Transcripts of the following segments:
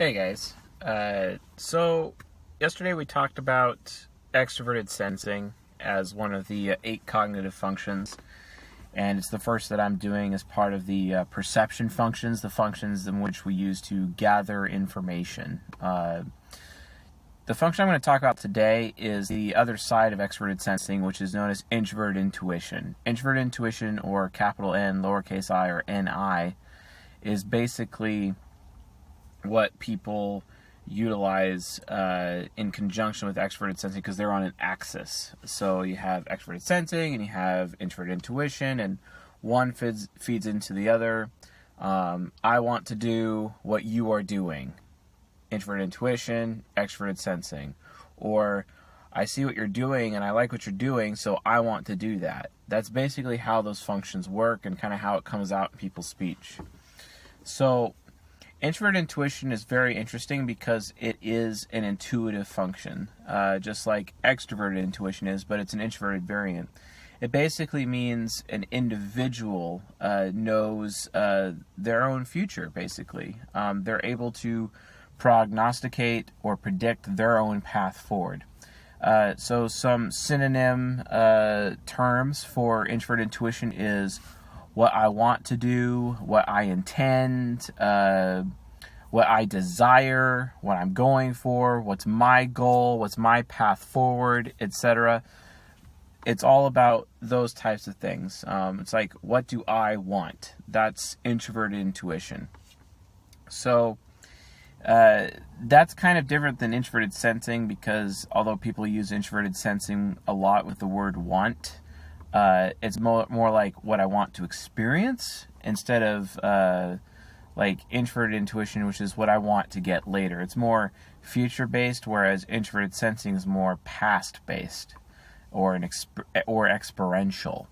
Hey guys. So yesterday we talked about extroverted sensing as one of the 8 cognitive functions, and it's the first that I'm doing as part of the perception functions, the functions in which we use to gather information. The function I'm going to talk about today is the other side of extroverted sensing, which is known as introverted intuition. Introverted intuition, or capital N, lowercase I, or NI, is basically what people utilize in conjunction with extroverted sensing because they're on an axis. So you have extroverted sensing and you have introverted intuition, and one feeds into the other. I want to do what you are doing. Introverted intuition, extroverted sensing. Or I see what you're doing and I like what you're doing, so I want to do that. That's basically how those functions work and kind of how it comes out in people's speech. So introverted intuition is very interesting because it is an intuitive function, just like extroverted intuition is, but it's an introverted variant. It basically means an individual knows their own future, basically. They're able to prognosticate or predict their own path forward. So some synonym terms for introverted intuition is what I want to do, what I intend, what I desire, what I'm going for, what's my goal, what's my path forward, etc. It's all about those types of things. It's like, what do I want? That's introverted intuition. So that's kind of different than introverted sensing because although people use introverted sensing a lot with the word want, it's more like what I want to experience instead of like introverted intuition, which is what I want to get later. It's more future-based, whereas introverted sensing is more past-based or experiential.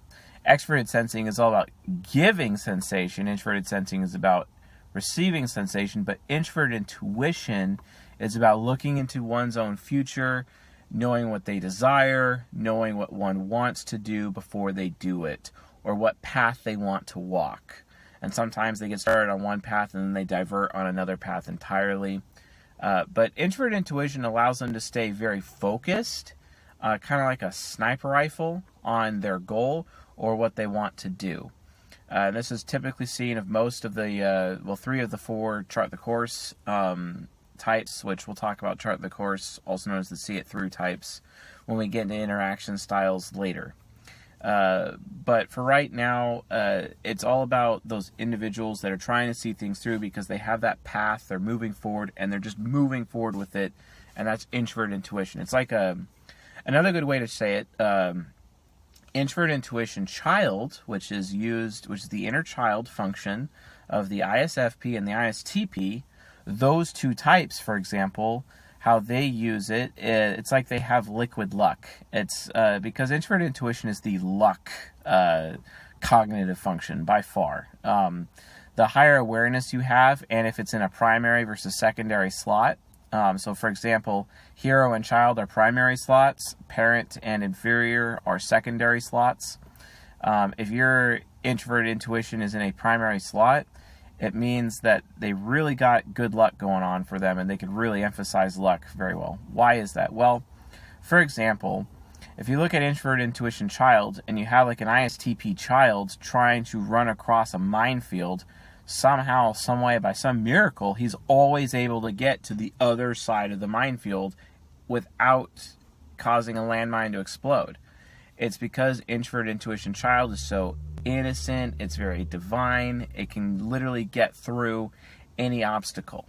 Extroverted sensing is all about giving sensation. Introverted sensing is about receiving sensation, but introverted intuition is about looking into one's own future, knowing what they desire, knowing what one wants to do before they do it, or what path they want to walk. And sometimes they get started on one path and then they divert on another path entirely. But introverted intuition allows them to stay very focused, kind of like a sniper rifle on their goal or what they want to do. This is typically seen of most of the, 3 of the 4 chart the course types, which we'll talk about chart the course, also known as the see it through types, when we get into interaction styles later. But for right now, it's all about those individuals that are trying to see things through because they have that path, they're moving forward, and they're just moving forward with it, and that's introverted intuition. It's like another good way to say it, introverted intuition child, which is the inner child function of the ISFP and the ISTP. Those 2 types, for example, how they use it, it's like they have liquid luck. It's because introverted intuition is the luck cognitive function by far. The higher awareness you have, and if it's in a primary versus secondary slot. So, for example, hero and child are primary slots. Parent and inferior are secondary slots. If your introverted intuition is in a primary slot, it means that they really got good luck going on for them and they could really emphasize luck very well. Why is that? Well, for example, if you look at introverted intuition child and you have like an ISTP child trying to run across a minefield, somehow, some way, by some miracle, he's always able to get to the other side of the minefield without causing a landmine to explode. It's because introverted intuition child is so innocent, it's very divine, it can literally get through any obstacle.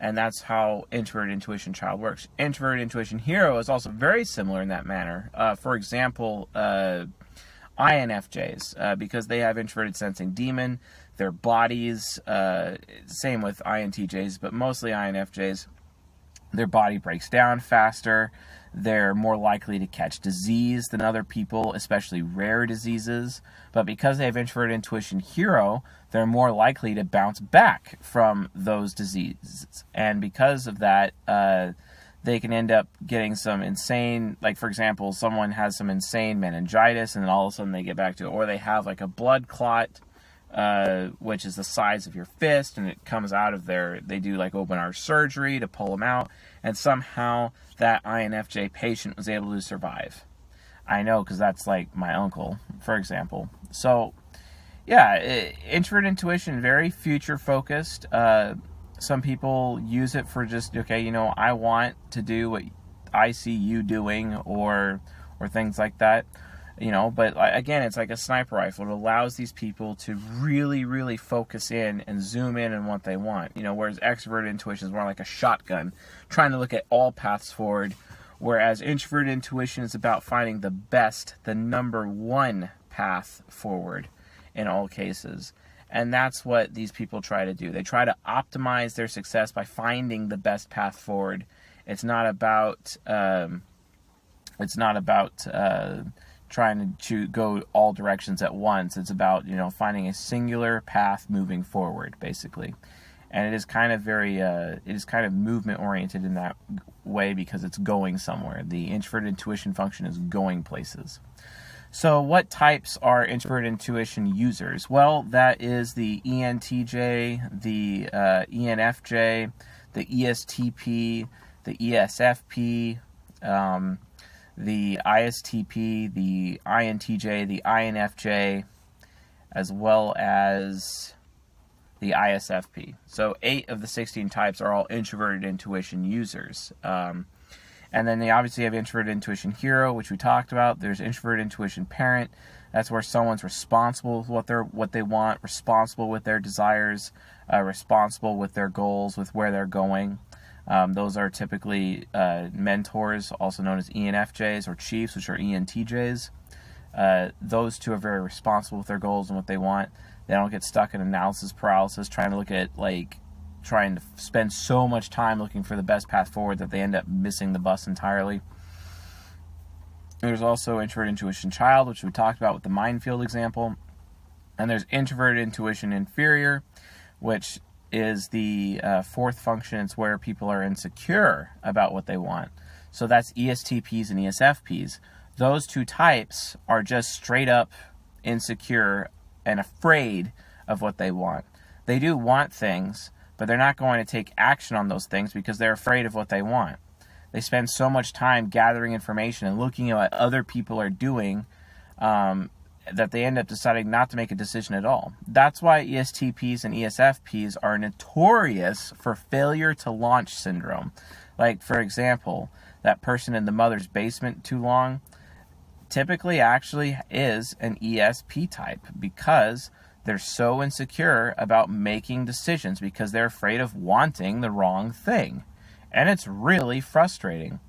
And that's how introverted intuition child works. Introverted intuition hero is also very similar in that manner. For example, INFJs, because they have introverted sensing demon, their bodies, same with INTJs, but mostly INFJs, their body breaks down faster, they're more likely to catch disease than other people, especially rare diseases, but because they have introverted intuition hero, they're more likely to bounce back from those diseases, and because of that, they can end up getting some insane, like for example, someone has some insane meningitis and then all of a sudden they get back to it, or they have like a blood clot which is the size of your fist, and it comes out of there. They do like open heart surgery to pull them out, and somehow that INFJ patient was able to survive. I know, because that's like my uncle, for example. So, yeah, introverted intuition, very future focused. Some people use it for just, okay, I want to do what I see you doing, or things like that. But again, it's like a sniper rifle. It allows these people to really, really focus in and zoom in on what they want. Whereas extroverted intuition is more like a shotgun, trying to look at all paths forward. Whereas introverted intuition is about finding the number one path forward in all cases. And that's what these people try to do. They try to optimize their success by finding the best path forward. It's not about trying to go all directions at once. It's about, finding a singular path moving forward, basically. And it is kind of movement oriented in that way, because it's going somewhere. The introverted intuition function is going places. So what types are introverted intuition users? Well, that is the ENTJ, the ENFJ, the ESTP, the ESFP, the ISTP, the INTJ, the INFJ, as well as the ISFP. So 8 of the 16 types are all introverted intuition users. And then they obviously have introverted intuition hero, which we talked about. There's introverted intuition parent. That's where someone's responsible with what they want, responsible with their desires, responsible with their goals, with where they're going. Those are typically mentors, also known as ENFJs, or chiefs, which are ENTJs. Those two are very responsible with their goals and what they want. They don't get stuck in analysis paralysis, trying to spend so much time looking for the best path forward that they end up missing the bus entirely. There's also introverted intuition child, which we talked about with the minefield example. And there's introverted intuition inferior, which is the fourth function. It's where people are insecure about what they want. So that's ESTPs and ESFPs. Those two types are just straight up insecure and afraid of what they want. They do want things, but they're not going to take action on those things because they're afraid of what they want. They spend so much time gathering information and looking at what other people are doing that they end up deciding not to make a decision at all. That's why ESTPs and ESFPs are notorious for failure to launch syndrome. Like, for example, that person in the mother's basement too long typically actually is an ESP type, because they're so insecure about making decisions because they're afraid of wanting the wrong thing. And it's really frustrating.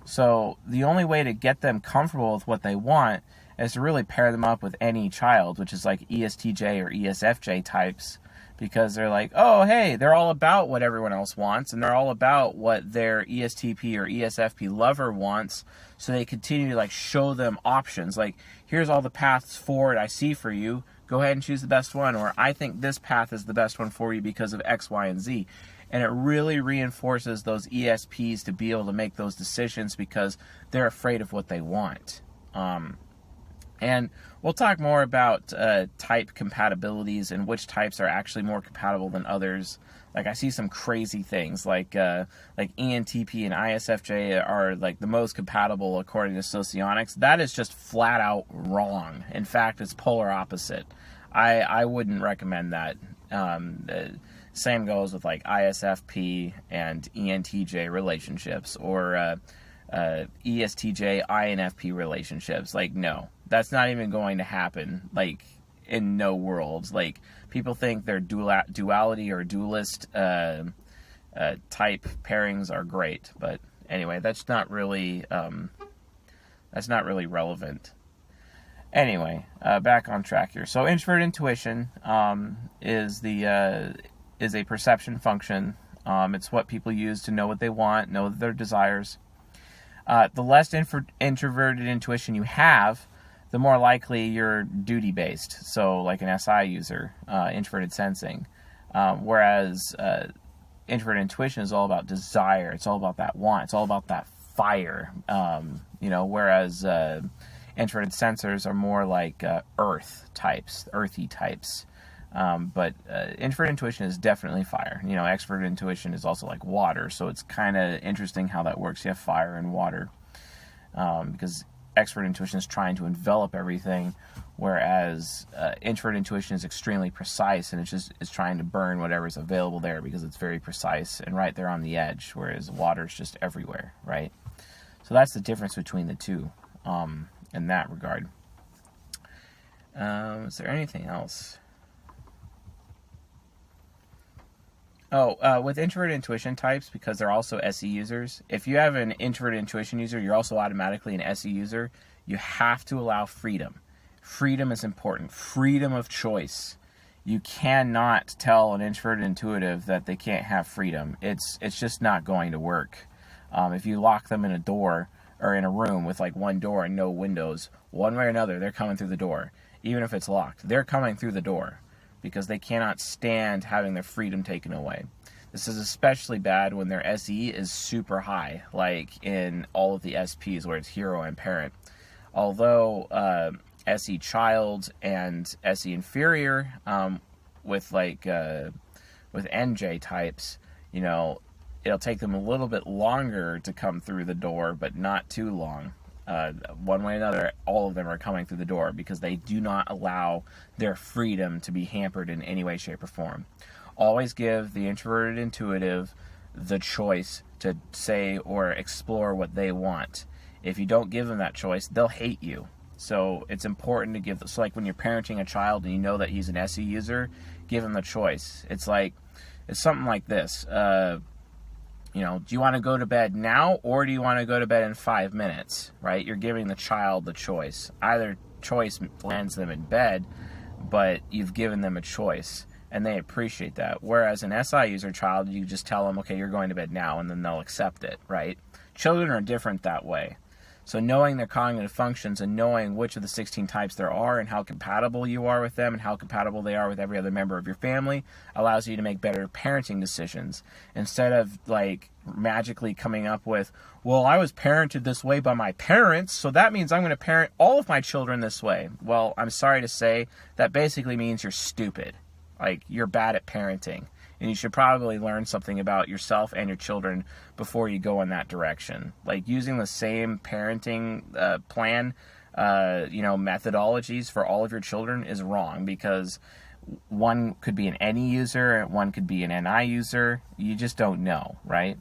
So the only way to get them comfortable with what they want is to really pair them up with any child, which is like ESTJ or ESFJ types, because they're like, oh, hey, they're all about what everyone else wants, and they're all about what their ESTP or ESFP lover wants, so they continue to show them options. Like, here's all the paths forward I see for you. Go ahead and choose the best one, or I think this path is the best one for you because of X, Y, and Z. And it really reinforces those ESPs to be able to make those decisions because they're afraid of what they want. And we'll talk more about type compatibilities and which types are actually more compatible than others. Like, I see some crazy things like ENTP and ISFJ are the most compatible according to Socionics. That is just flat out wrong. In fact, it's polar opposite. I wouldn't recommend that. Same goes with ISFP and ENTJ relationships, or ESTJ INFP relationships. No, that's not even going to happen. In no worlds. People think their duality or dualist type pairings are great, but anyway, that's not really relevant. Anyway, back on track here. So introverted intuition is a perception function. It's what people use to know what they want, know their desires. The less introverted intuition you have, the more likely you're duty-based. So like an SI user, introverted sensing. Whereas introverted intuition is all about desire. It's all about that want. It's all about that fire. Whereas introverted sensors are more like earthy types. But introverted intuition is definitely fire. You know, extroverted intuition is also like water, so it's kind of interesting how that works. You have fire and water, because extroverted intuition is trying to envelop everything, whereas introverted intuition is extremely precise, and it's trying to burn whatever's available there because it's very precise and right there on the edge, whereas water is just everywhere, right? So that's the difference between the two in that regard. Is there anything else? With introverted intuition types, because they're also SE users, if you have an introverted intuition user, you're also automatically an SE user. You have to allow freedom. Freedom is important. Freedom of choice. You cannot tell an introverted intuitive that they can't have freedom. It's just not going to work. If you lock them in a door or in a room with like one door and no windows, one way or another, they're coming through the door. Even if it's locked, they're coming through the door, because they cannot stand having their freedom taken away. This is especially bad when their SE is super high, like in all of the SPs where it's hero and parent. Although SE child and SE inferior, with NJ types, you know, it'll take them a little bit longer to come through the door, but not too long. One way or another, all of them are coming through the door because they do not allow their freedom to be hampered in any way, shape, or form. Always give the introverted intuitive the choice to say or explore what they want. If you don't give them that choice, they'll hate you. So it's important to give, so like when you're parenting a child and you know that he's an SE user, give him the choice. It's something like this. You know, do you want to go to bed now, or do you want to go to bed in 5 minutes, right? You're giving the child the choice. Either choice lands them in bed, but you've given them a choice, and they appreciate that. Whereas an SI user child, you just tell them, okay, you're going to bed now, and then they'll accept it, right? Children are different that way. So knowing their cognitive functions and knowing which of the 16 types there are and how compatible you are with them and how compatible they are with every other member of your family allows you to make better parenting decisions. Instead of like magically coming up with, well, I was parented this way by my parents, so that means I'm going to parent all of my children this way. Well, I'm sorry to say, that basically means you're stupid. Like, you're bad at parenting. And you should probably learn something about yourself and your children before you go in that direction. Like using the same parenting plan, methodologies for all of your children is wrong, because one could be an NE user, one could be an NI user. You just don't know, right?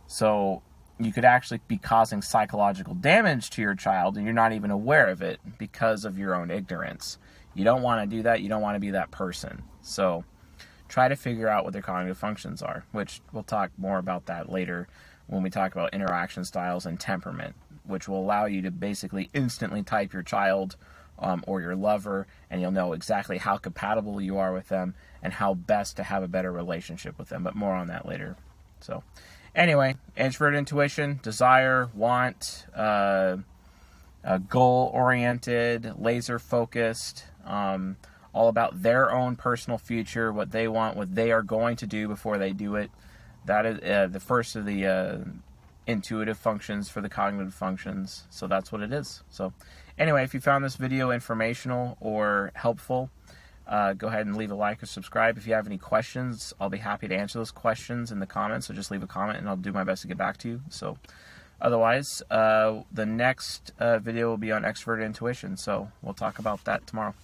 So you could actually be causing psychological damage to your child and you're not even aware of it because of your own ignorance. You don't want to do that. You don't want to be that person. So try to figure out what their cognitive functions are, which we'll talk more about that later when we talk about interaction styles and temperament, which will allow you to basically instantly type your child or your lover, and you'll know exactly how compatible you are with them and how best to have a better relationship with them, but more on that later. So anyway, introverted intuition, desire, want, goal-oriented, laser-focused, all about their own personal future, what they want, what they are going to do before they do it. That is the first of the intuitive functions for the cognitive functions. So that's what it is. So anyway, if you found this video informational or helpful, go ahead and leave a like or subscribe. If you have any questions, I'll be happy to answer those questions in the comments. So just leave a comment and I'll do my best to get back to you. So otherwise, the next video will be on extroverted intuition. So we'll talk about that tomorrow.